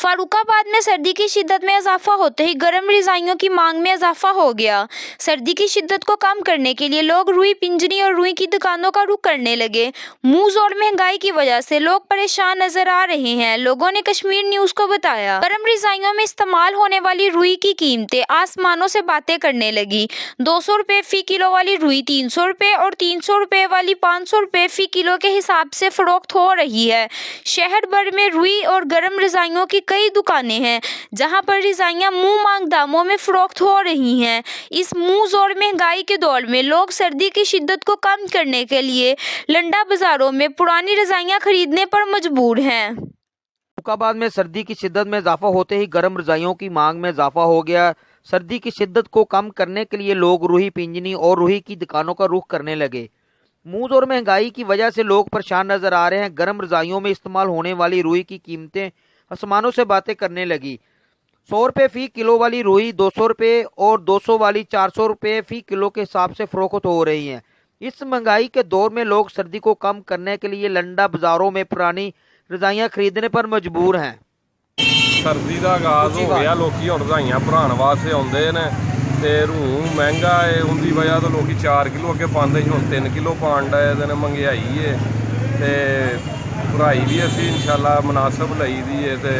फारुखाबाद में सर्दी की शिद्दत में इजाफा होते ही गर्म रजाइयों की मांग में इजाफा हो गया। सर्दी की शिद्दत को कम करने के लिए लोग रुई पिंजनी और रुई की दुकानों का रुख करने लगे। मूज और महंगाई की वजह से लोग परेशान नजर आ रहे हैं। लोगों ने कश्मीर न्यूज को बताया, गर्म रजाइयों में इस्तेमाल होने वाली रुई की कीमतें आसमानों से बातें करने लगी। 200 रुपए फी किलो वाली रुई 300 रुपए और 300 रुपए वाली 500 रुपए फी किलो के हिसाब से फरोख्त हो रही है। शहर भर में रुई और गर्म रजाइयों की कई दुकानें हैं जहां पर रजाइयां मुंह मांग दामों में फरोख्त हो रही हैं। इस मूज और महंगाई के दौर में लोग सर्दी की शिद्दत को कम करने के लिए लंडा बाजारों में पुरानी रजाइयां खरीदने पर मजबूर हैं। फरुखाबाद में सर्दी की शिद्दत में इजाफा होते ही गर्म रजाइयों की मांग में इजाफा हो गया। सर्दी की शिद्दत को कम करने के लिए लोग रुई पिंजनी और रुई की दुकानों का रुख करने लगे। मूज और महंगाई की वजह से लोग परेशान नजर आ रहे हैं। गर्म रजाइयों में इस्तेमाल होने वाली रुई की कीमतें आसमानों से बातें करने लगी। 100 रुपये फी किलो वाली रुई 200 रुपये और 200 वाली 400 रुपये फी किलो के हिसाब से फरोख्त हो रही हैं। इस महंगाई के दौर में लोग सर्दी को कम करने के लिए लंडा बाजारों में पुरानी रजाइयां खरीदने पर मजबूर हैं। सर्दी का आगाज हो गया, लोग हुण रजाइयां भराने वास्ते आउंदे ने ते रूह महंगा है, उनकी वजह तो लोग 4 किलो अगे पाते हुण 3 किलो पाण डए ने। महंगाई है ते भराई भी असीं इंशाअल्लाह मुनासिब लई दी है ते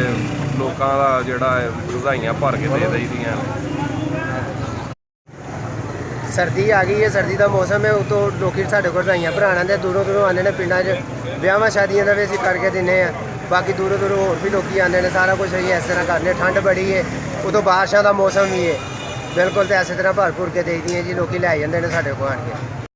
लोकां दा जिहड़ा रजाइयां भर के दे दईदियां ने। सर्दी आ गई है, सर्दी का मौसम है, तो लोग साढ़े को रजाइयां भराना ते दूरों दूरों आने ने। पिंडां च ब्याहां शादियां दा भी असीं करके दिन्ने आ। बाकी दूरों दूरों होर भी लोग आते हैं। सारा कुछ असीं इस तरह करने। ठंड बड़ी है, उतों बारिशां का मौसम भी है, बिल्कुल तो इस तरह भर भुर के दे दी जी। लोग लै जाते हैं साढ़े को आन के।